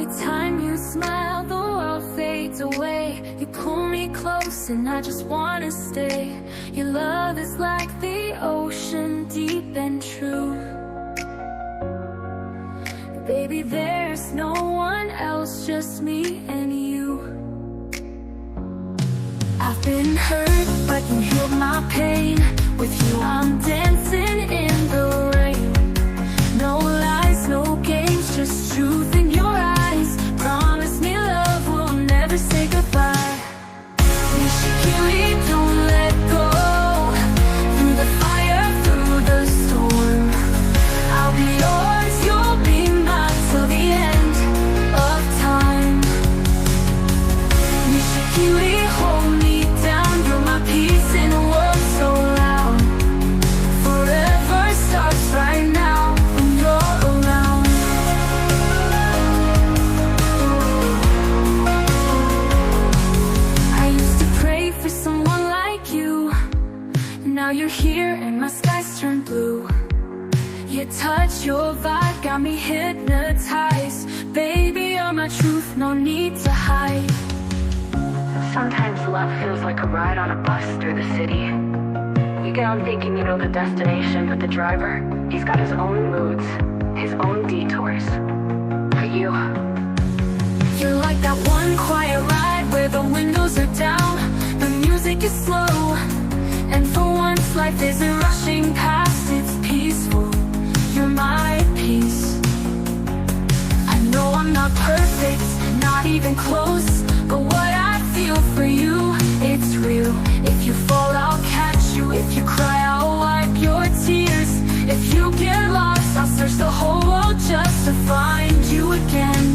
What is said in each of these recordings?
Every time you smile, the world fades away. You pull me close and I just wanna stay. Your love is like the ocean, deep and true. Baby, there's no one else, just me and you. I've been hurt, but you healed my pain. With you I'm dancing in the rain. No lies, no games, just truth in your eyes. Promise me love will never say goodbye. Nishikili, don't let go. Through the fire, through the storm, I'll be yours, you'll be mine till the end of time. Nishikili, hold me down, you're my peace in a world so loud. Forever starts right now when you're around. I used to pray for someone like you. Now you're here and my skies turn blue. Your touch, your vibe got me hypnotized. Baby, you're my truth, no need to hide. Sometimes love feels like a ride on a bus through the city. You get on thinking you know the destination, but the driver, he's got his own moods, his own detours. For you, You're like that one quiet ride where the windows are down, the music is slow, and for once life isn't rushing past, it's peaceful. You're my peace. I know I'm not perfect, not even close, but what I feel for you, it's real. If you fall, I'll catch you. If you cry, I'll wipe your tears. If you get lost, I'll search the whole world just to find you again.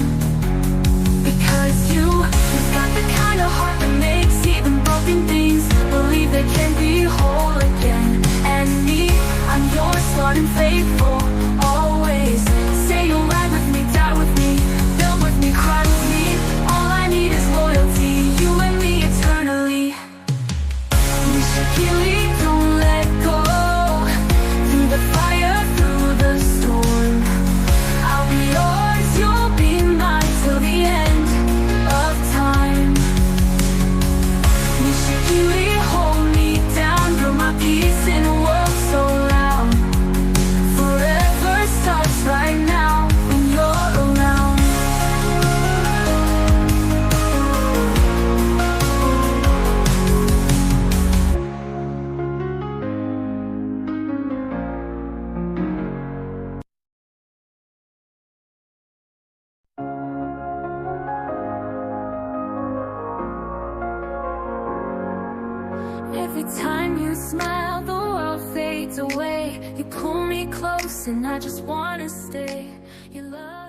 Because you've got the kind of heart that makes even broken things believe they can be whole again. And me, I'm yours, smart and faithful, always. Say you'll ride with me, die with me, build with me, cry with me. All I need is loyalty, you and me eternally. Nishikili, don't let go. Through the fire, through the storm, I'll be yours, you'll be mine till the end of time. Nishikili, hold me down, you're my peace in a world so loud. Forever starts right now when you're around. Every time you smile, the world fades away. You pull me close and I just wanna stay. Your love